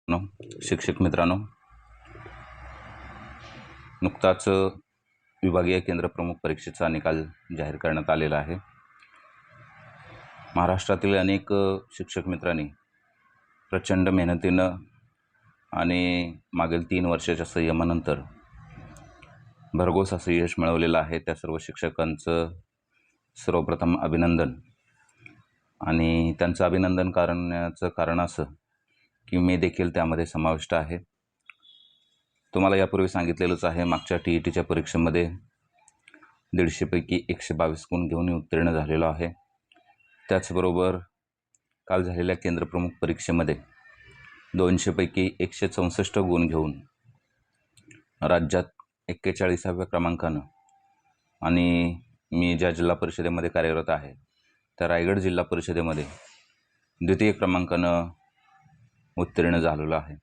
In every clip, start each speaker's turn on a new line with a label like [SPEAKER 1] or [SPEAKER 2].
[SPEAKER 1] शिक्षक मित्रांनो, नुकताच विभागीय केंद्र प्रमुख परीक्षेचा निकाल जाहीर करण्यात आलेला आहे। महाराष्ट्रातील अनेक शिक्षक मित्रांनी प्रचंड मेहनतीनं आणि मागील 3 वर्षाच्या संयमानंतर भरघोस असं यश मिळवलेलं आहे। त्या सर्व शिक्षकांचं सर्वप्रथम अभिनंदन। आणि त्यांचं अभिनंदन करण्याचं कारण असं की मी देखील त्यामध्ये समाविष्ट आहे। तुम्हाला यापूर्वी सांगितलेलंच आहे, मागच्या TETच्या परीक्षेमध्ये 150 पैकी 122 गुण घेऊन उत्तीर्ण झालेलो आहे। त्याचबरोबर काल झालेल्या केंद्रप्रमुख परीक्षेमध्ये 200 पैकी 164 गुण घेऊन राज्यात 41व्या क्रमांकानं आणि मी ज्या जिल्हा परिषदेमध्ये कार्यरत आहे त्या रायगड जिल्हा परिषदेमध्ये द्वितीय क्रमांकानं उत्तीर्ण झालेलो आहे।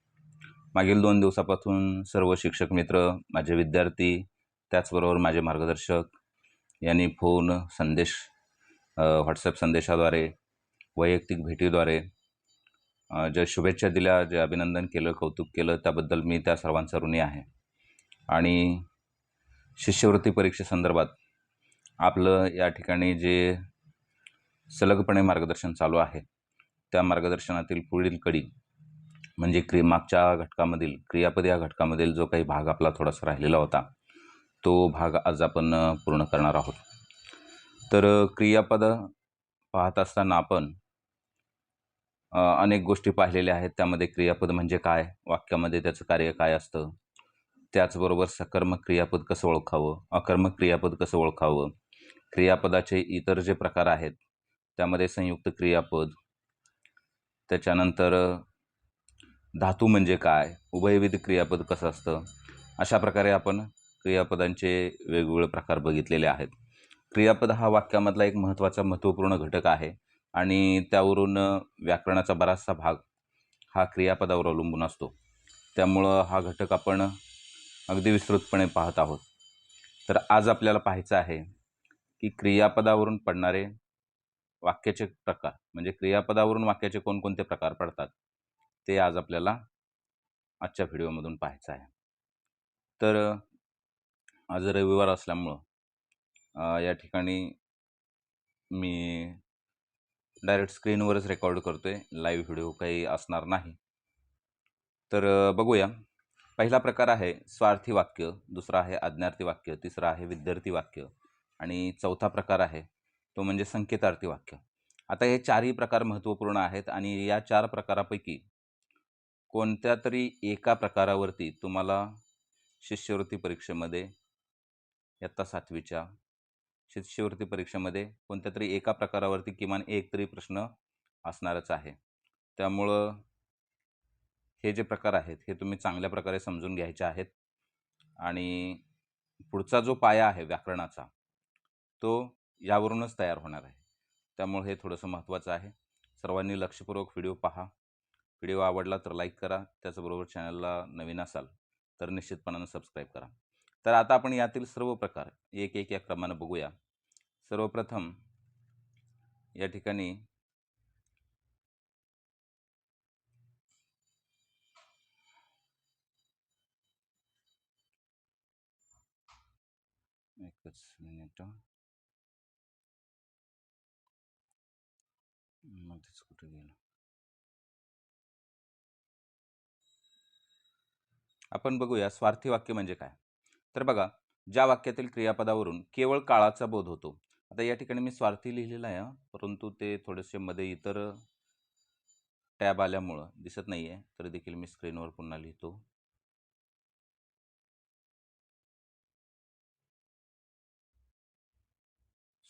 [SPEAKER 1] मागील 2 दिवसापासून सर्व शिक्षक मित्र, माझे विद्यार्थी, त्याचबरोबर माझे मार्गदर्शक यांनी फोन, संदेश, व्हॉट्सॲप संदेशाद्वारे, वैयक्तिक भेटीद्वारे ज्या शुभेच्छा दिल्या, जे अभिनंदन केलं, कौतुक केलं, त्याबद्दल मी त्या सर्वांचा ऋणी आहे। आणि शिष्यवृत्ती परीक्षेसंदर्भात आपलं या ठिकाणी जे सलगपणे मार्गदर्शन चालू आहे त्या मार्गदर्शनातील पुढील कडी म्हणजे मागच्या घटकामधील क्रियापद या घटकामधील जो काही भाग आपला थोडासा राहिलेला होता तो भाग आज आपण पूर्ण करणार आहोत। तर क्रियापद पाहत असताना आपण अनेक गोष्टी पाहिलेल्या आहेत। त्यामध्ये क्रियापद म्हणजे काय, वाक्यामध्ये त्याचं कार्य काय असतं, त्याचबरोबर सकर्मक क्रियापद कसं ओळखावं, अकर्मक क्रियापद कसं ओळखावं, क्रियापदाचे इतर जे प्रकार आहेत त्यामध्ये संयुक्त क्रियापद, त्याच्यानंतर धातू म्हणजे काय, उभयविध क्रियापद कसं असतं, अशा प्रकारे आपण क्रियापदांचे वेगवेगळे प्रकार बघितलेले आहेत। क्रियापद हा वाक्यामधला एक महत्त्वपूर्ण घटक आहे आणि त्यावरून व्याकरणाचा बराचसा भाग हा क्रियापदावर अवलंबून असतो। त्यामुळं हा घटक आपण अगदी विस्तृतपणे पाहत आहोत। तर आज आपल्याला पाहायचं आहे की क्रियापदावरून पडणारे वाक्याचे प्रकार म्हणजे क्रियापदावरून वाक्याचे कोणकोणते प्रकार पडतात ते आज आपल्याला आजच्या व्हिडिओमधून पाहायचं आहे। तर आज रविवार असल्यामुळं या ठिकाणी मी डायरेक्ट स्क्रीनवरच रेकॉर्ड करतोय, लाईव्ह व्हिडिओ काही असणार नाही। तर बघूया। पहिला प्रकार आहे स्वार्थी वाक्य, दुसरा आहे आज्ञार्थी वाक्य, तिसरा आहे विद्यार्थी वाक्य आणि चौथा प्रकार आहे तो म्हणजे संकेतार्थी वाक्य। आता हे चारही प्रकार महत्त्वपूर्ण आहेत आणि या 4 प्रकारापैकी कोणत्या तरी एका प्रकारावरती तुम्हाला शिष्यवृत्ती परीक्षेमध्ये इयत्ता 7वीच्या शिष्यवृत्ती परीक्षेमध्ये कोणत्या तरी एका प्रकारावरती किमान एक तरी प्रश्न असणारच आहे। त्यामुळं हे जे प्रकार आहेत हे तुम्ही चांगल्या प्रकारे समजून घ्यायचे आहेत आणि पुढचा जो पाया आहे व्याकरणाचा तो यावरूनच तयार होणार आहे। त्यामुळे हे थोडंसं महत्त्वाचं आहे। सर्वांनी लक्षपूर्वक व्हिडिओ पहा। व्हिडिओ आवडला तर लाईक करा, त्याचबरोबर चॅनलला नवीन असाल तर निश्चितपणाने सबस्क्राईब करा। तर आता आपण यातील सर्व प्रकार एक एक या क्रमाने बघूया। सर्वप्रथम या ठिकाणी एकच मिनिट मध्येच कुठे गेलं। आपण बघूया स्वार्थी वाक्य म्हणजे काय। तर बघा, ज्या वाक्यातील क्रियापदावरून केवळ काळाचा बोध होतो। आता या ठिकाणी मी स्वार्थी लिहिलेलं आहे, परंतु ते थोडेसे मध्ये इतर टॅब आल्यामुळं दिसत नाहीये, तरी देखील मी स्क्रीनवर पुन्हा लिहितो।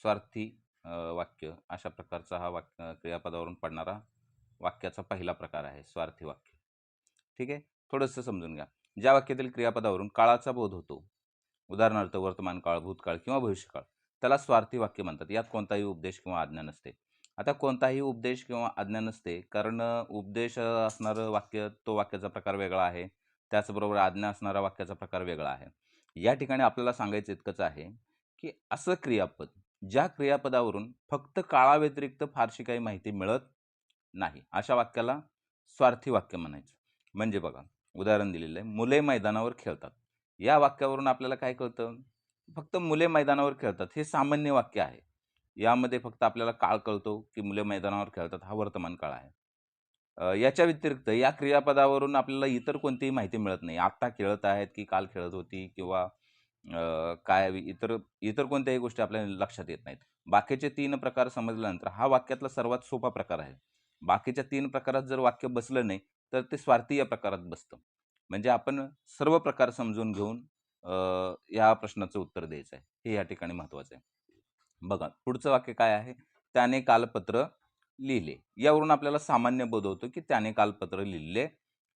[SPEAKER 1] स्वार्थी वाक्य अशा प्रकारचा हा क्रियापदावरून पडणारा वाक्याचा पहिला प्रकार आहे स्वार्थी वाक्य। ठीक आहे, थोडंसं समजून घ्या। ज्या वाक्यातील क्रियापदावरून काळाचा बोध होतो, उदाहरणार्थ वर्तमान काळ, भूतकाळ किंवा भविष्यकाळ, त्याला स्वार्थी वाक्य म्हणतात। यात कोणताही उपदेश किंवा आज्ञा नसते। आता कोणताही उपदेश किंवा आज्ञा नसते कारण उपदेश असणारं वाक्य तो वाक्याचा प्रकार वेगळा आहे, त्याचबरोबर आज्ञा असणारा वाक्याचा प्रकार वेगळा आहे। या ठिकाणी आपल्याला सांगायचं इतकंच आहे की असं क्रियापद ज्या क्रियापदावरून फक्त काळाव्यतिरिक्त फारशी काही माहिती मिळत नाही, अशा वाक्याला स्वार्थी वाक्य म्हणायचं। म्हणजे बघा, उदाहरण दिलेलं आहे, मुले मैदानावर खेळतात. या वाक्यावरून आपल्याला काय कळतं? फक्त मुले मैदानावर खेळतात हे सामान्य वाक्य आहे. यामध्ये फक्त आपल्याला काळ कळतो, की मुले मैदानावर खेळतात हा वर्तमान काळ आहे. याच्या व्यतिरिक्त या क्रियापदावरून आपल्याला इतर कोणतीही माहिती मिळत नाही. आत्ता खेळत आहेत, की काल खेळत होती किंवा काय इतर इतर कोणत्याही गोष्टी आपल्या लक्षात येत नाहीत. बाकीचे 3 प्रकार समजल्यानंतर हा वाक्यातला सर्वात सोपा प्रकार आहे. बाकीच्या 3 प्रकारात जर वाक्य बसलं नाही, तर ते स्वार्थी या प्रकारात बसतं. म्हणजे आपण सर्व प्रकार समजून घेऊन या प्रश्नाचं उत्तर द्यायचं आहे. हे या ठिकाणी महत्त्वाचं आहे. बघा, पुढचं वाक्य काय आहे? त्याने काल पत्र लिहिले. यावरून आपल्याला सामान्य बोध होतो, की त्याने काल पत्र लिहिले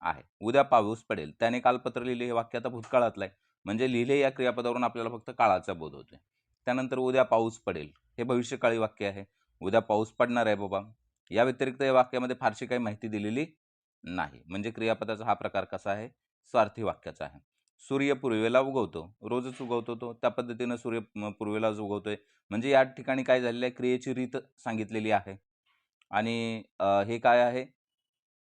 [SPEAKER 1] आहे. उद्या पाऊस पडेल. त्याने काल पत्र लिहिले हे वाक्य आता भूतकाळातलं आहे. म्हणजे लिहिले या क्रियापदावरून आपल्याला फक्त काळाचा बोध होतोय. त्यानंतर उद्या पाऊस पडेल. हे भविष्यकाळी वाक्य आहे. उद्या पाऊस पडणार आहे बाबा. या व्यतिरिक्त या वाक्यामध्ये फारशी काही माहिती दिलेली नाही. म्हणजे क्रियापदाचा हा प्रकार कसा आहे? स्वार्थी वाक्याचा आहे. सूर्य पूर्वेला उगवतो. रोजच उगवतो तो. त्या पद्धतीनं सूर्य पूर्वेलाच उगवतोय. म्हणजे या ठिकाणी काय झालेलं आहे? क्रियेची रीत सांगितलेली आहे. आणि हे काय आहे?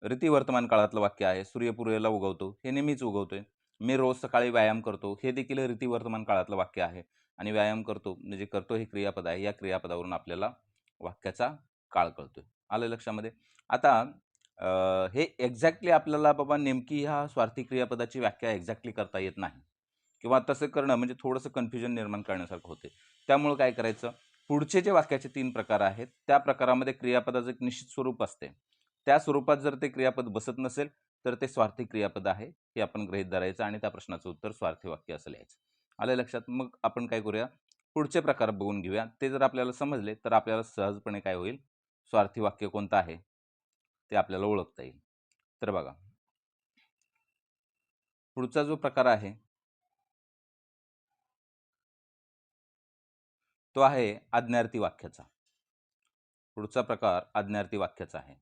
[SPEAKER 1] रीती वर्तमान काळातलं वाक्य आहे. सूर्य पूर्वेला उगवतो. हे नेहमीच उगवतोय. मी रोज सकाळी व्यायाम करतो. हे देखील रीती वर्तमान काळातलं वाक्य आहे. आणि व्यायाम करतो म्हणजे करतो हे क्रियापद आहे. या क्रियापदावरून आपल्याला वाक्याचा काळ कळतोय. आलं लक्षामध्ये? आता हे एक्झॅक्टली आपल्याला बाबा नेमकी ह्या स्वार्थी क्रियापदाची व्याख्या एक्झॅक्टली करता येत नाही. किंवा तसं करणं म्हणजे थोडंसं कन्फ्युजन निर्माण करण्यासारखं होते. त्यामुळं काय करायचं? पुढचे जे वाक्याचे 3 प्रकार आहेत, त्या प्रकारामध्ये क्रियापदाचं एक निश्चित स्वरूप असते. त्या स्वरूपात जर ते क्रियापद बसत नसेल, तर ते स्वार्थी क्रियापद आहे, हे आपण गृहीत धरायचं आणि त्या प्रश्नाचं उत्तर स्वार्थी वाक्य असं लिहायचं. आलं लक्षात? मग आपण काय करूया? पुढचे प्रकार बघून घेऊया. ते जर आपल्याला समजले, तर आपल्याला सहजपणे काय होईल? स्वार्थी वाक्य कोणतं आहे, ते आपल्याला ओळखता येईल. तर बघा, पुढचा जो प्रकार आहे, तो आहे आज्ञार्थी वाक्याचा. पुढचा प्रकार आज्ञार्थी वाक्याचा आहे.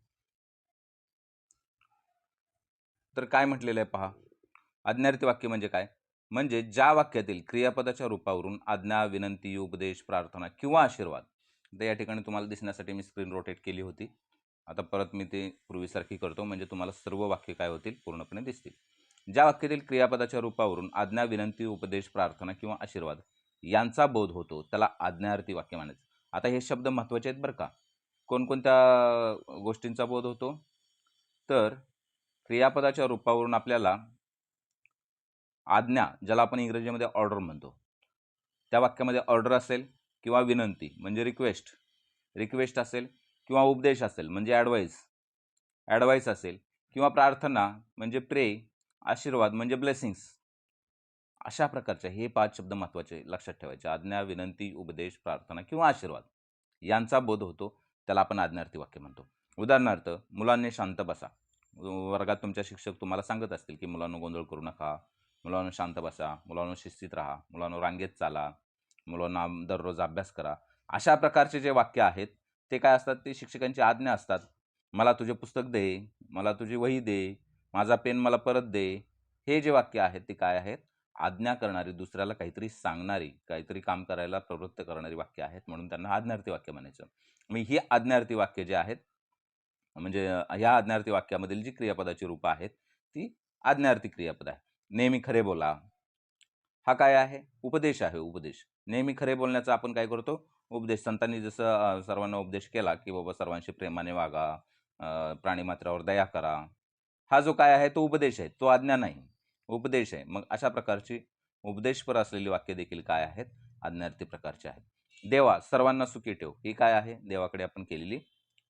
[SPEAKER 1] तर काय म्हटलेलं आहे पहा. आज्ञार्थी वाक्य म्हणजे काय? म्हणजे ज्या वाक्यातील क्रियापदाच्या रूपावरून आज्ञा, विनंती, उपदेश, प्रार्थना किंवा आशीर्वाद. तर या ठिकाणी तुम्हाला दिसण्यासाठी मी स्क्रीन रोटेट केली होती. आता परत मी ते पूर्वीसारखी करतो म्हणजे तुम्हाला सर्व वाक्य काय होतील? पूर्णपणे दिसतील. ज्या वाक्यातील क्रियापदाच्या रूपावरून आज्ञा, विनंती, उपदेश, प्रार्थना किंवा आशीर्वाद यांचा बोध होतो, त्याला आज्ञार्थी वाक्य म्हणायचं. आता हे शब्द महत्त्वाचे आहेत बरं का. कोणकोणत्या गोष्टींचा बोध होतो? तर क्रियापदाच्या रूपावरून आपल्याला आज्ञा, ज्याला आपण इंग्रजीमध्ये ऑर्डर म्हणतो, त्या वाक्यामध्ये ऑर्डर असेल किंवा विनंती म्हणजे रिक्वेस्ट असेल किंवा उपदेश असेल म्हणजे ॲडवाईस असेल किंवा प्रार्थना म्हणजे प्रे, आशीर्वाद म्हणजे ब्लेसिंग्स. अशा प्रकारचे हे 5 शब्द महत्त्वाचे लक्षात ठेवायचे. आज्ञा, विनंती, उपदेश, प्रार्थना किंवा आशीर्वाद यांचा बोध होतो, त्याला आपण आज्ञार्थी वाक्य म्हणतो. उदाहरणार्थ, मुलांनी शांत बसा. वर्गात तुमच्या शिक्षक तुम्हाला सांगत असतील, की मुलांनो गोंधळ करू नका, मुलांनो शांत बसा, मुलांनो शिस्तीत राहा, मुलांनो रांगेत चाला, मुलांना दररोज अभ्यास करा. अशा प्रकारचे जे वाक्य आहेत, ते काय असतात? ते शिक्षकांची आज्ञा असतात. मला तुझे पुस्तक दे, मला तुझी वही दे, माझा पेन मला परत दे. हे जे वाक्य आहेत, ते काय आहेत? आज्ञा करणारी, दुसऱ्याला काहीतरी सांगणारी, काहीतरी काम करायला प्रवृत्त करणारी वाक्य आहेत. म्हणून त्यांना आज्ञार्थी वाक्य म्हणायचं. मग ही आज्ञार्थी वाक्य जे आहेत, म्हणजे ह्या आज्ञार्थी वाक्यामधील जी क्रियापदाची रूपं आहेत, ती आज्ञार्थी क्रियापद आहे. नेहमी खरे बोला. हा काय आहे? उपदेश आहे, उपदेश. नेहमी खरे बोलण्याचा आपण काय करतो? उपदेश. संतांनी जसं सर्वांना उपदेश केला, की बाबा सर्वांशी प्रेमाने वागा, प्राणीमात्रावर दया करा. हा जो काय आहे तो उपदेश आहे, तो आज्ञा नाही. उपदेश आहे. मग अशा प्रकारची उपदेशपर असलेली वाक्य देखील काय आहेत? आज्ञार्थी प्रकारची आहेत. देवा सर्वांना सुखी ठेव. ही काय आहे? देवाकडे आपण केलेली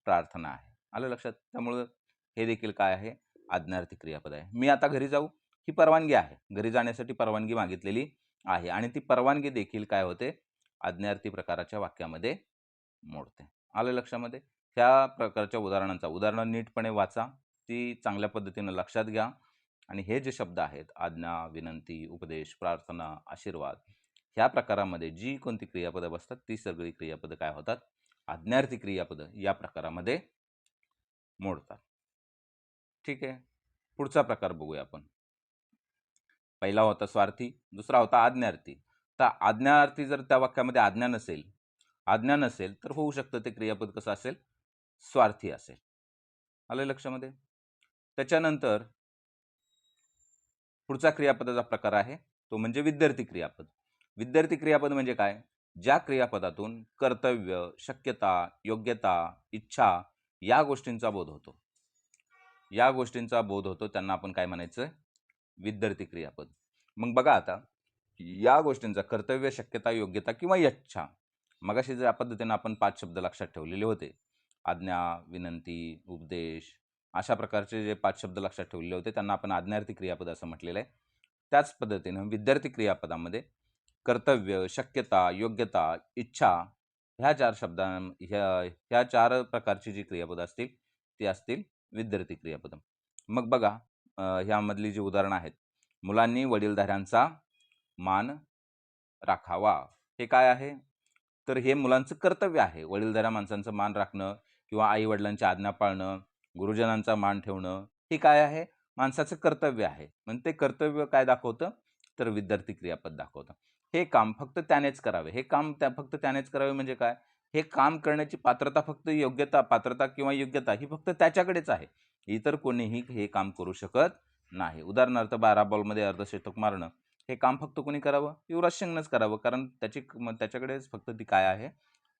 [SPEAKER 1] प्रार्थना आहे. आलं लक्षात? त्यामुळं हे देखील काय आहे? आज्ञार्थी क्रियापद आहे. मी आता घरी जाऊ, ही परवानगी आहे. घरी जाण्यासाठी परवानगी मागितलेली आहे आणि ती परवानगी देखील काय होते? आज्ञार्थी प्रकाराच्या वाक्यामध्ये मोडते. आलं लक्षामध्ये? ह्या प्रकारच्या उदाहरणं नीटपणे वाचा. ती चांगल्या पद्धतीनं लक्षात घ्या आणि हे जे शब्द आहेत आज्ञा, विनंती, उपदेश, प्रार्थना, आशीर्वाद ह्या प्रकारामध्ये जी कोणती क्रियापदं बसतात ती सगळी क्रियापदं काय होतात? आज्ञार्थी क्रियापदं या प्रकारामध्ये मोडतात. ठीक आहे. पुढचा प्रकार बघूया आपण. पहिला होता स्वार्थी, दुसरा होता आज्ञार्थी. तर आज्ञार्थी जर त्या वाक्यामध्ये आज्ञा नसेल तर होऊ शकतं ते क्रियापद कसं असेल? स्वार्थी असेल. आलं लक्षामध्ये? त्याच्यानंतर पुढचा क्रियापदाचा प्रकार आहे तो म्हणजे विद्यार्थी क्रियापद. विद्यार्थी क्रियापद म्हणजे काय? ज्या क्रियापदातून कर्तव्य, शक्यता, योग्यता, इच्छा या गोष्टींचा बोध होतो. या गोष्टींचा बोध होतो त्यांना आपण काय म्हणायचं? विद्यार्थी क्रियापद. मग बघा आता, या गोष्टींचा कर्तव्य, शक्यता, योग्यता किंवा इच्छा, मगाशी ज्या पद्धतीने आपण 5 शब्द लक्षात ठेवलेले होते, आज्ञा, विनंती, उपदेश, अशा प्रकारचे जे 5 शब्द लक्षात ठेवलेले होते त्यांना आपण आज्ञार्थी क्रियापद असं म्हटलेलं आहे. त्याच पद्धतीनं विद्यार्थी क्रियापदामध्ये कर्तव्य, शक्यता, योग्यता, इच्छा ह्या 4 ह्या 4 प्रकारची जी क्रियापद असतील ती असतील विद्यार्थी क्रियापद. मग बघा, ह्यामधली जी उदाहरणं आहेत, मुलांनी वडीलधाऱ्यांचा मान राखावा. हे काय आहे? तर हे मुलांचं कर्तव्य आहे. वडीलधाऱ्या माणसांचा मान राखणं किंवा आई-वडिलांची आज्ञा पाळणं, गुरुजनांचा मान ठेवणं, हे काय आहे? माणसाचं कर्तव्य आहे. मग ते कर्तव्य काय दाखवतं? तर विद्यार्थी क्रियापद दाखवतं. हे काम फक्त त्यानेच करावे. हे काम फक्त त्यानेच करावे म्हणजे काय? हे काम करण्याची पात्रता किंवा योग्यता ही फक्त त्याच्याकडेच आहे. इतर कोणीही हे काम करू शकत नाही. उदाहरणार्थ 12 बॉलमध्ये अर्धशतक मारणं, हे काम फक्त कोणी करावं? युवराज सिंगनंच करावं. कारण त्याच्याकडेच फक्त ती काय आहे?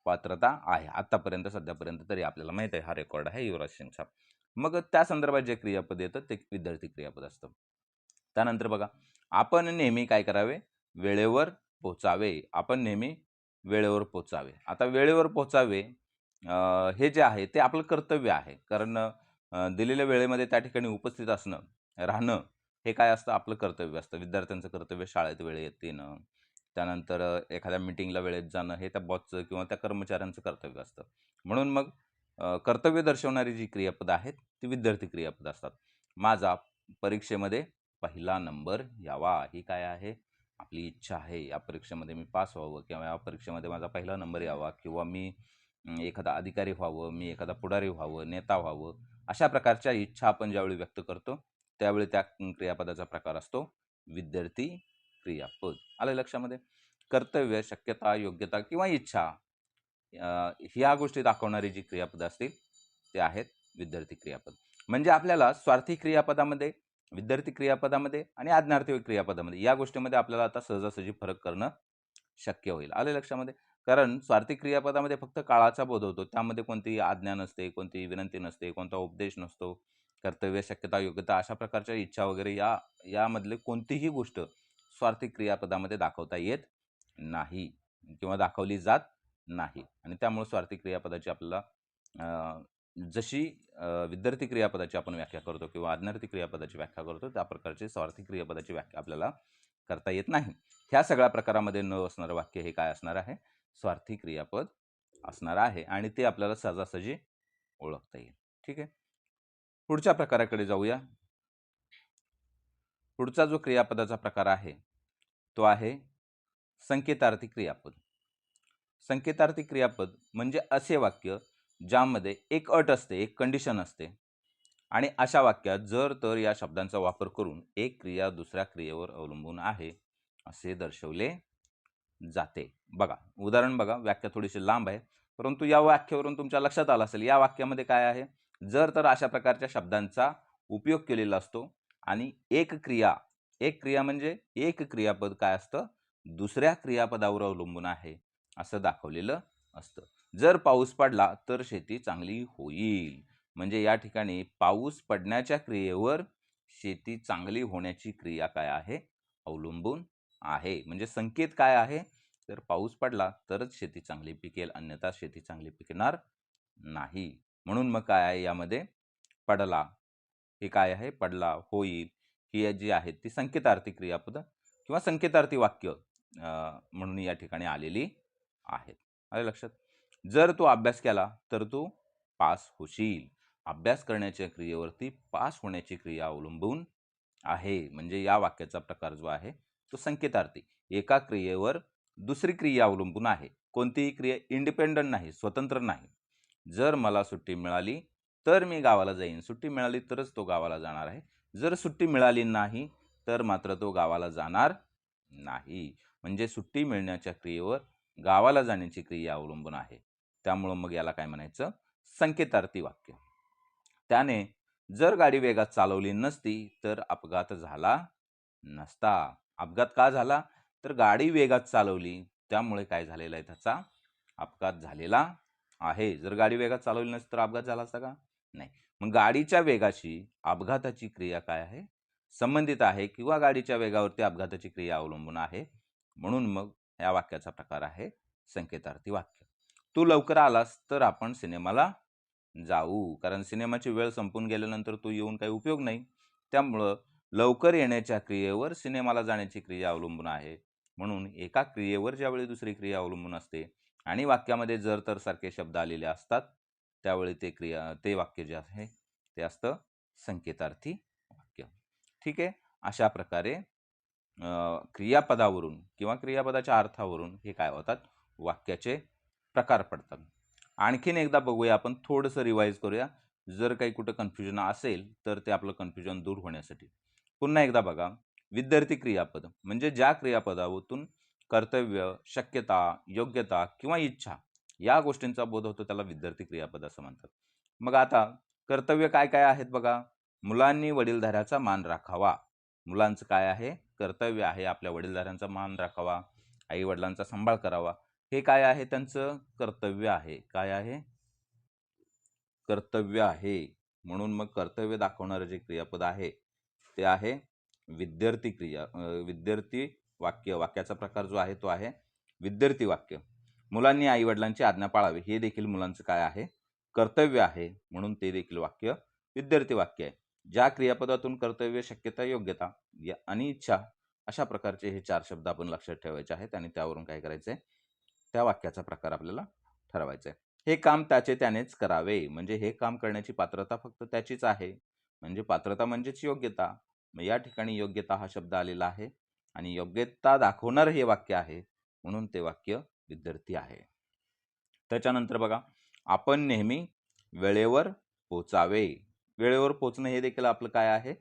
[SPEAKER 1] पात्रता आहे. आत्तापर्यंत सध्यापर्यंत तरी आपल्याला माहीत आहे हा रेकॉर्ड आहे युवराज सिंगचा. मग त्या संदर्भात जे क्रियापद येतं ते विद्यार्थी क्रियापद असतं. त्यानंतर बघा, आपण नेहमी काय करावे? वेळेवर पोहोचावे. आपण नेहमी वेळेवर पोहोचावे. आता वेळेवर पोहोचावे हे जे आहे ते आपलं कर्तव्य आहे. कारण दिलेल्या वेळेमध्ये त्या ठिकाणी उपस्थित असणं, राहणं हे काय असतं? आपलं कर्तव्य असतं. विद्यार्थ्यांचं कर्तव्य शाळेत वेळेत येणं, त्यानंतर एखाद्या मीटिंगला वेळेत जाणं हे त्या बॉसचं किंवा त्या कर्मचाऱ्यांचं कर्तव्य असतं. म्हणून मग कर्तव्य दर्शवणारी जी क्रियापदं आहेत ती विद्यार्थी क्रियापद असतात. माझा परीक्षेमध्ये पहिला नंबर यावा, ही काय आहे? आपली इच्छा आहे. या परीक्षेमध्ये मी पास व्हावं किंवा या परीक्षेमध्ये माझा पहिला नंबर यावा किंवा मी एखादा अधिकारी व्हावं, मी एखादा पुढारी व्हावं, नेता व्हावं, अशा प्रकारच्या इच्छा आपण ज्यावेळी व्यक्त करतो त्यावेळी त्या क्रियापदाचा प्रकार असतो विद्यार्थी क्रियापद. आलं लक्षामध्ये? कर्तव्य, शक्यता, योग्यता किंवा इच्छा ह्या गोष्टी दाखवणारी जी क्रियापद असतील ते आहेत विद्यार्थी क्रियापद. म्हणजे आपल्याला स्वार्थी क्रियापदामध्ये, विद्यार्थी क्रियापदामध्ये आणि आज्ञार्थी क्रियापदामध्ये या गोष्टीमध्ये आपल्याला आता सहजासहजी फरक करणं शक्य होईल. आलं लक्षामध्ये? कारण स्वार्थी क्रियापदामध्ये फक्त काळाचा बोध होतो. त्यामध्ये कोणतीही आज्ञा नसते, कोणतीही विनंती नसते, कोणता उपदेश नसतो. कर्तव्य, शक्यता, योग्यता अशा प्रकारच्या इच्छा वगैरे यामधली कोणतीही गोष्ट स्वार्थी क्रियापदामध्ये दाखवता येत नाही किंवा दाखवली जात नाही. आणि त्यामुळे स्वार्थी क्रियापदाची आपल्याला जशी विद्यार्थी क्रियापदाची आपण व्याख्या करतो किंवा आज्ञार्थी क्रियापदाची व्याख्या करतो त्या प्रकारची स्वार्थी क्रियापदाची व्याख्या आपल्याला करता येत नाही. ह्या सगळ्या प्रकारामध्ये न असणारं वाक्य हे काय असणार आहे? स्वार्थी क्रियापद असणार आहे आणि ते आपल्याला सहजासहजी ओळखता येईल. ठीक आहे. पुढच्या प्रकाराकडे जाऊया. पुढचा जो क्रियापदाचा प्रकार आहे तो आहे संकेतार्थी क्रियापद. संकेतार्थी क्रियापद म्हणजे असे वाक्य ज्यामध्ये एक अट असते, एक कंडिशन असते आणि अशा वाक्यात जर तर या शब्दांचा वापर करून एक क्रिया दुसऱ्या क्रियेवर अवलंबून आहे असे दर्शवले जाते. बघा, उदाहरण बघा, व्याख्या थोडीशी लांब आहे, परंतु या वाक्यावरून तुमच्या लक्षात आलं असेल या वाक्यामध्ये काय आहे? जर तर अशा प्रकारच्या शब्दांचा उपयोग केलेला असतो आणि एक क्रिया म्हणजे एक क्रियापद काय असतं? दुसऱ्या क्रियापदावर अवलंबून आहे असं दाखवलेलं असतं. जर पाऊस पडला तर शेती चांगली होईल. म्हणजे या ठिकाणी पाऊस पडण्याच्या क्रियेवर शेती चांगली होण्याची क्रिया काय आहे? अवलंबून आहे. म्हणजे संकेत काय आहे? तर पाऊस पडला तरच शेती चांगली पिकेल, अन्यथा शेती चांगली पिकणार नाही. म्हणून मग काय आहे यामध्ये? पडला हे काय आहे? पडला, होईल ही जी आहेत ती संकेतार्थी क्रियापद किंवा संकेतार्थी वाक्य म्हणून या ठिकाणी आलेली आहेत. आलं लक्षात? जर तू अभ्यास केला तर तू पास होशील. अभ्यास करण्याच्या क्रियेवरती पास होण्याची क्रिया अवलंबून आहे. म्हणजे या वाक्याचा प्रकार जो आहे तो संकेतार्थी. एका क्रियेवर दुसरी क्रिया अवलंबून आहे. कोणतीही क्रिया इंडिपेंडंट नाही, स्वतंत्र नाही. जर मला सुट्टी मिळाली तर मी गावाला जाईन. सुट्टी मिळाली तरच तो गावाला जाणार आहे. जर सुट्टी मिळाली नाही तर मात्र तो गावाला जाणार नाही. म्हणजे सुट्टी मिळण्याच्या क्रियेवर गावाला जाण्याची क्रिया अवलंबून आहे. त्यामुळं मग याला काय म्हणायचं? संकेतार्थी वाक्य. त्याने जर गाडी वेगात चालवली नसती तर अपघात झाला नसता. अपघात का झाला? तर गाडी वेगात चालवली, त्यामुळे काय झालेला आहे त्याचा अपघात झालेला आहे. जर गाडी वेगात चालवली नसती तर अपघात झाला असता का? नाही. मग गाडीच्या वेगाशी अपघाताची क्रिया काय आहे? संबंधित आहे किंवा गाडीच्या वेगावरती अपघाताची क्रिया अवलंबून आहे. म्हणून मग या वाक्याचा प्रकार आहे संकेतार्थी वाक्य. तू लवकर आलास तर आपण सिनेमाला जाऊ. कारण सिनेमाची वेळ संपून गेल्यानंतर तू येऊन काही उपयोग नाही. त्यामुळं लवकर येण्याच्या क्रियेवर सिनेमाला जाण्याची क्रिया अवलंबून आहे. म्हणून एका क्रियेवर ज्यावेळी दुसरी क्रिया अवलंबून असते आणि वाक्यामध्ये जर तर सारखे शब्द आलेले असतात, त्यावेळी ते वाक्य जे आहे ते असतं संकेतार्थी वाक्य. ठीक आहे. अशा प्रकारे क्रियापदावरून किंवा क्रियापदाच्या अर्थावरून हे काय होतात वाक्याचे प्रकार पडतात. आणखीन एकदा बघूया आपण थोडंसं रिवाईज करूया. जर काही कुठं कन्फ्युजन असेल तर ते आपलं कन्फ्युजन दूर होण्यासाठी. पुन्हा एकदा बघा, विद्यार्थी क्रियापद म्हणजे ज्या क्रियापदातून कर्तव्य, शक्यता, योग्यता किंवा इच्छा या गोष्टींचा बोध होतो त्याला विद्यार्थी क्रियापद असं म्हणतात. मग आता कर्तव्य काय काय आहेत बघा. मुलांनी वडीलधाऱ्याचा मान राखावा. मुलांचं काय आहे? कर्तव्य आहे आपल्या वडीलधाऱ्यांचा मान राखावा, आई-वडिलांचा सांभाळ करावा. हे काय आहे त्यांचं कर्तव्य आहे. काय आहे? कर्तव्य आहे. म्हणून मग कर्तव्य दाखवणारं जे क्रियापद आहे, ते आहे विद्यार्थी वाक्य. वाक्याचा प्रकार जो आहे तो आहे विद्यार्थी वाक्य. मुलांनी आई-वडिलांची आज्ञा पाळावी हे देखील मुलांचं काय आहे? कर्तव्य आहे. म्हणून ते देखील वाक्य विद्यार्थी वाक्य आहे. ज्या क्रियापदातून कर्तव्य, शक्यता, योग्यता आणि इच्छा अशा प्रकारचे हे 4 शब्द आपण लक्षात ठेवायचे आहेत आणि त्यावरून काय करायचंय? त्या वाक्याचा प्रकार आपल्याला ठरवायचा आहे. हे काम त्यानेच करावे. म्हणजे हे काम करण्याची पात्रता फक्त त्याचीच आहे. म्हणजे पात्रता म्हणजेच योग्यता. मग या ठिकाणी योग्यता हा शब्द आलेला आहे आणि योग्यता दाखवणारं हे वाक्य आहे. म्हणून ते वाक्य विद्यार्थी आहे. त्याच्यानंतर बघा, आपण नेहमी वेळेवर पोहोचावे. वेळेवर पोहोचणं हे देखील आपलं काय आहे?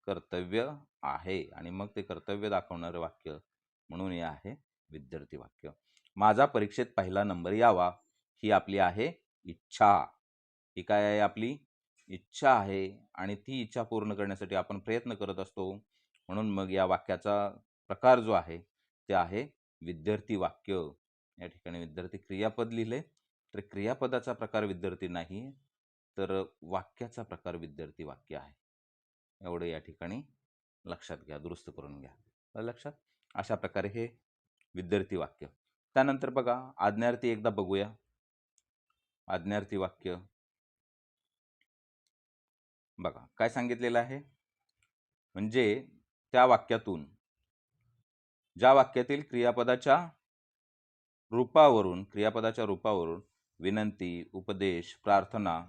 [SPEAKER 1] कर्तव्य आहे आणि मग ते कर्तव्य दाखवणारं वाक्य म्हणून हे आहे विद्यार्थी वाक्य. माझा परीक्षेत पहिला नंबर यावा ही आपली आहे इच्छा. ही काय आहे आपली? इच्छा आहे आणि ती इच्छा पूर्ण करण्यासाठी आपण प्रयत्न करत असतो. म्हणून मग या वाक्याचा प्रकार जो आहे ते आहे विद्यार्थी वाक्य. या ठिकाणी विद्यार्थी क्रियापद लिहिले तर क्रियापदाचा प्रकार विद्यार्थी नाही, तर वाक्याचा प्रकार विद्यार्थी वाक्य आहे. एवढं या ठिकाणी लक्षात घ्या, दुरुस्त करून घ्या. आलं लक्षात? अशा प्रकारे हे विद्यार्थी वाक्य. त्यानंतर बघा आज्ञार्थी एकदा बघूया. आज्ञार्थी वाक्य बघा काय सांगितलेलं आहे? म्हणजे त्या वाक्यातून ज्या वाक्यातील क्रियापदाच्या रूपावरून विनंती, उपदेश, प्रार्थना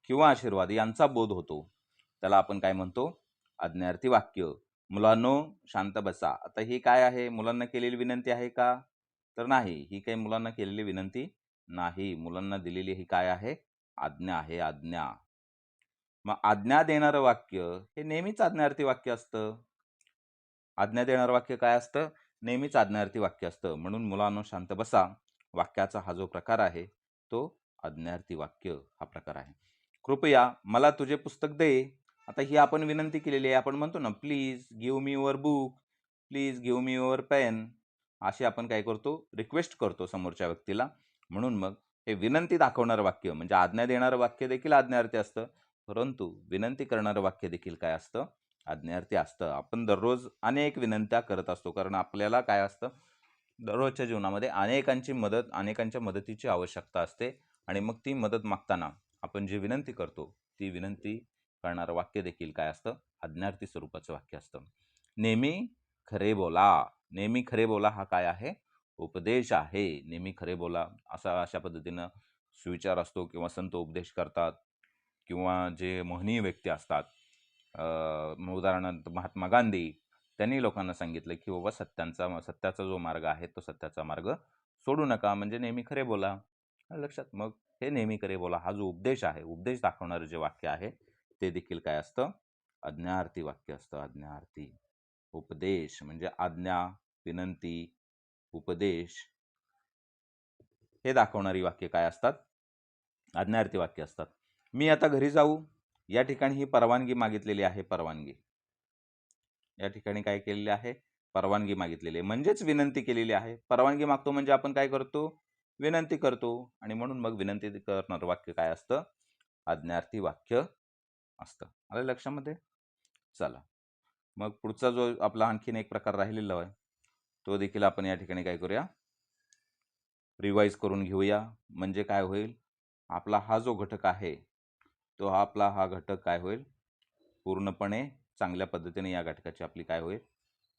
[SPEAKER 1] किंवा आशीर्वाद यांचा बोध होतो, त्याला आपण काय म्हणतो? आज्ञार्थी वाक्य. मुलांनो शांत बसा. आता ही काय आहे? मुलांना केलेली विनंती आहे का? तर नाही. ही काही मुलांना केलेली विनंती नाही. मुलांना दिलेली ही काय आहे? आज्ञा आहे, आज्ञा. मग आज्ञा देणारं वाक्य हे नेहमीच आज्ञार्थी वाक्य असतं. आज्ञा देणारं वाक्य काय असतं? नेहमीच आज्ञार्थी वाक्य असतं. म्हणून मुलांनो शांत बसा. वाक्याचा हा जो प्रकार आहे, तो आज्ञार्थी वाक्य हा प्रकार आहे. कृपया मला तुझे पुस्तक दे. आता ही आपण विनंती केलेली आहे. आपण म्हणतो ना, please give me your book, please give me your pen. अशी आपण काय करतो? रिक्वेस्ट करतो समोरच्या व्यक्तीला. म्हणून मग हे विनंती दाखवणारं वाक्य म्हणजे आज्ञा देणारं वाक्य देखील आज्ञार्थी असतं. परंतु विनंती करणारं वाक्य देखील काय असतं? आज्ञार्थी असतं. आपण दररोज अनेक विनंत्या करत असतो. कारण आपल्याला काय असतं? दररोजच्या जीवनामध्ये अनेकांच्या मदतीची आवश्यकता असते आणि मग ती मदत मागताना आपण जी विनंती करतो, ती विनंती करणारं वाक्य देखील काय असतं? आज्ञार्थी स्वरूपाचं वाक्य असतं. नेहमी खरे बोला. नेहमी खरे बोला हा काय आहे? उपदेश आहे. नेहमी खरे बोला अशा पद्धतीनं सुविचार असतो किंवा संत उपदेश करतात किंवा जे महनीय व्यक्ती असतात. उदाहरणार्थ महात्मा गांधी त्यांनी लोकांना सांगितलं, की बाबा सत्याचा जो मार्ग आहे, तो सत्याचा मार्ग सोडू नका. म्हणजे नेहमी खरे बोला. लक्षात? मग हे नेहमी खरे बोला हा जो उपदेश आहे, उपदेश दाखवणारं जे वाक्य आहे, ते देखील काय असतं? आज्ञार्थी वाक्य असतं. आज्ञार्थी. उपदेश म्हणजे आज्ञा, विनंती, उपदेश हे दाखवणारी वाक्य काय असतात? आज्ञार्थी वाक्य असतात. मी आता घरी जाऊ या ठिकाणी ही परवानगी मागितलेली आहे, परवानगी. या ठिकाणी काय केलेली आहे? परवानगी मागितलेली आहे, म्हणजेच विनंती केलेली आहे. परवानगी मागतो म्हणजे आपण काय करतो? विनंती करतो, आणि म्हणून मग विनंती करणारं वाक्य काय असतं? आज्ञार्थी वाक्य असतं. आलं लक्षामध्ये? चला, मग पुढचा जो आपला आणखीन एक प्रकार राहिलेला आहे, तो देखील आपण या ठिकाणी काय करूया? रिवाइज करून घेऊया. म्हणजे काय होईल? आपला हा जो घटक आहे, तो हा घटक काय होईल? पूर्णपणे चांगल्या पद्धतीने या घटकाची आपली काय होईल?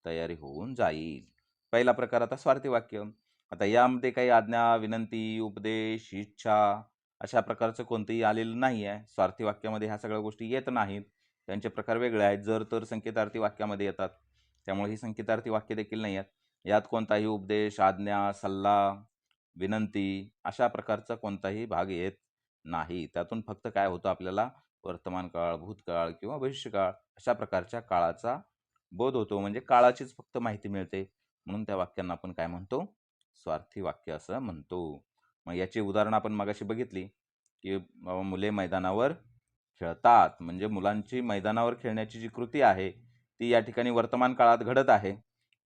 [SPEAKER 1] तयारी होऊन जाईल. पहिला प्रकार आता स्वार्थी वाक्य. आता यामध्ये काही आज्ञा, विनंती, उपदेश, इच्छा अशा प्रकारचं कोणतंही आलेलं नाही आहे. स्वार्थी वाक्यामध्ये ह्या सगळ्या गोष्टी येत नाहीत. त्यांचे प्रकार वेगळे आहेत. जर तर संकेतार्थी वाक्यामध्ये येतात. त्यामुळे ही संकेतार्थी वाक्य देखील नाही आहेत. यात कोणताही उपदेश, आज्ञा, सल्ला, विनंती अशा प्रकारचा कोणताही भाग येत नाही. त्यातून फक्त काय होतं आपल्याला? वर्तमान काळ, भूतकाळ किंवा भविष्यकाळ अशा प्रकारच्या काळाचा बोध होतो. म्हणजे काळाचीच फक्त माहिती मिळते. म्हणून त्या वाक्यांना आपण काय म्हणतो? स्वार्थी वाक्य असं म्हणतो. मग याची उदाहरणं आपण मगाशी बघितली, की बाबा मुले मैदानावर खेळतात. म्हणजे मुलांची मैदानावर खेळण्याची जी कृती आहे, ती या ठिकाणी वर्तमान काळात घडत आहे.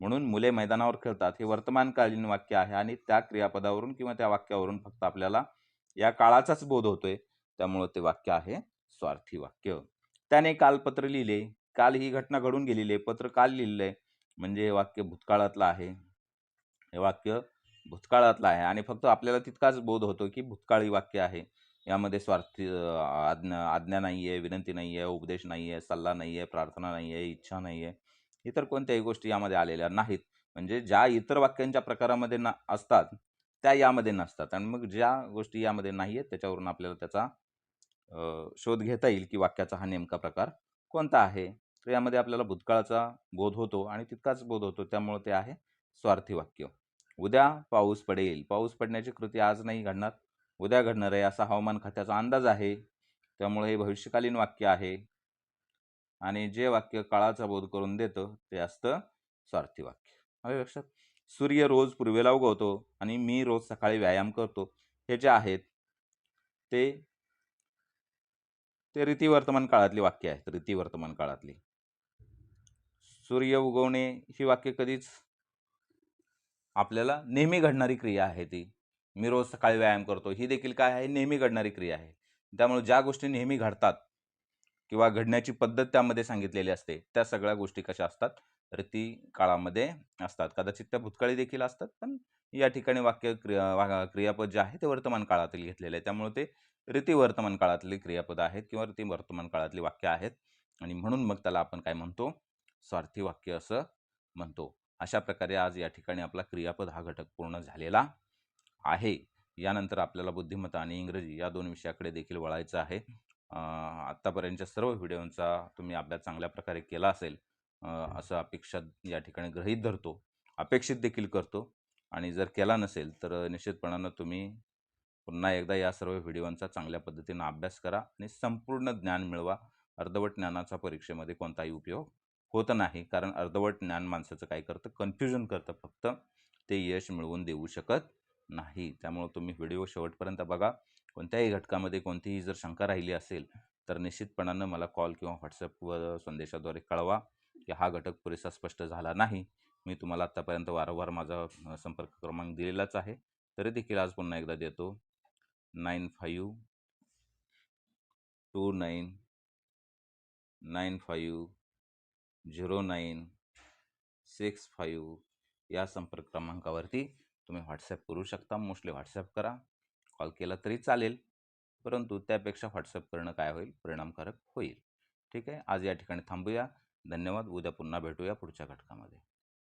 [SPEAKER 1] म्हणून मुले मैदानावर खेळतात हे वर्तमानकालीन वाक्य आहे, आणि त्या क्रियापदावरून किंवा त्या वाक्यावरून फक्त आपल्याला या काळाचाच बोध होतोय. त्यामुळं ते वाक्य आहे स्वार्थी वाक्य. त्याने काल पत्र लिहिले. काल ही घटना घडून गेलेली आहे. पत्र काल लिहिलेलं आहे. म्हणजे हे वाक्य भूतकाळातलं आहे. हे वाक्य भूतकाळातलं आहे, आणि फक्त आपल्याला तितकाच बोध होतो की भूतकाळी वाक्य आहे. यामध्ये स्वार्थी आज्ञा नाही आहे, विनंती नाही आहे, उपदेश नाही आहे, सल्ला नाही आहे, प्रार्थना नाही आहे, इच्छा नाही आहे. इतर कोणत्याही गोष्टी यामध्ये आलेल्या नाहीत. म्हणजे ज्या इतर वाक्यांच्या प्रकारामध्ये असतात, त्या यामध्ये नसतात. आणि मग ज्या गोष्टी यामध्ये नाही आहेत, त्याच्यावरून आपल्याला त्याचा शोध घेता येईल की वाक्याचा हा नेमका प्रकार कोणता आहे. तर यामध्ये आपल्याला भूतकाळाचा बोध होतो, आणि तितकाच बोध होतो. त्यामुळे ते आहे स्वार्थी वाक्य. उद्या पाऊस पडेल. पाऊस पडण्याची कृती आज नाही घडणार, उद्या घडणार आहे असा हवामान खात्याचा अंदाज आहे. त्यामुळे हे भविष्यकालीन वाक्य आहे, आणि जे वाक्य काळाचा बोध करून देतं ते असतं स्वार्थी वाक्य. आलं लक्षात? सूर्य रोज पूर्वेला उगवतो आणि मी रोज सकाळी व्यायाम करतो. हे जे आहेत ते ते रीती वर्तमान काळातली वाक्य आहेत. रीती वर्तमान काळातली. सूर्य उगवणे ही वाक्य कधीच आपल्याला नेहमी घडणारी क्रिया आहे ती. मी रोज सकाळी व्यायाम करतो. ही देखील काय आहे? नेहमी घडणारी क्रिया आहे. त्यामुळे ज्या गोष्टी नेहमी घडतात किंवा घडण्याची पद्धत त्यामध्ये सांगितलेली असते, त्या सगळ्या गोष्टी कशा असतात? रीती काळामध्ये असतात. कदाचित त्या भूतकाळी देखील असतात, पण या ठिकाणी क्रियापद जे आहे ते वर्तमान काळातील घेतलेले आहे. त्यामुळे ते रीती वर्तमान काळातली क्रियापद आहेत किंवा रीती वर्तमान काळातली वाक्य आहेत, आणि म्हणून मग त्याला आपण काय म्हणतो? स्वार्थी वाक्य असं म्हणतो. अशा प्रकारे आज या ठिकाणी आपला क्रियापद हा घटक पूर्ण झालेला आहे. यानंतर आपल्याला बुद्धिमत्ता आणि इंग्रजी या 2 विषयाकडे देखील वळायचं आहे. आत्तापर्यंतच्या सर्व व्हिडिओंचा तुम्ही अभ्यास चांगल्या प्रकारे केला असेल, असं अपेक्षा या ठिकाणी गृहीत धरतो. अपेक्षित देखील करतो, आणि जर केला नसेल तर निश्चितपणानं तुम्ही पुन्हा एकदा या सर्व व्हिडिओंचा चांगल्या पद्धतीनं अभ्यास करा आणि संपूर्ण ज्ञान मिळवा. अर्धवट ज्ञानाचा परीक्षेमध्ये कोणताही उपयोग होत नाही, कारण अर्धवट ज्ञान माणसाचं काय करतं? कन्फ्युजन करतं फक्त. ते यश मिळवून देऊ शकत नाही. त्यामुळे तुम्ही व्हिडिओ शेवटपर्यंत बघा. कोणत्याही घटकामध्ये कोणतीही जर शंका राहिली असेल तर निश्चितपणानं मला कॉल किंवा व्हॉट्सअपवर संदेशाद्वारे कळवा की हा घटक पुरेसा स्पष्ट झाला नाही. मी तुम्हाला आत्तापर्यंत वारंवार माझा संपर्क क्रमांक दिलेलाच आहे, तरी देखील आज पुन्हा एकदा देतो. 9529950965 या संपर्क क्रमांकावरती तुम्ही व्हॉट्सअप करू शकता. मोस्टली व्हॉट्सअप करा. कॉल केला तरी चालेल, परंतु त्यापेक्षा व्हॉट्सअप करणं काय होईल? परिणामकारक होईल. ठीक आहे. आज या ठिकाणी थांबूया. धन्यवाद. उद्या पुन्हा भेटूया पुढच्या घटकामध्ये.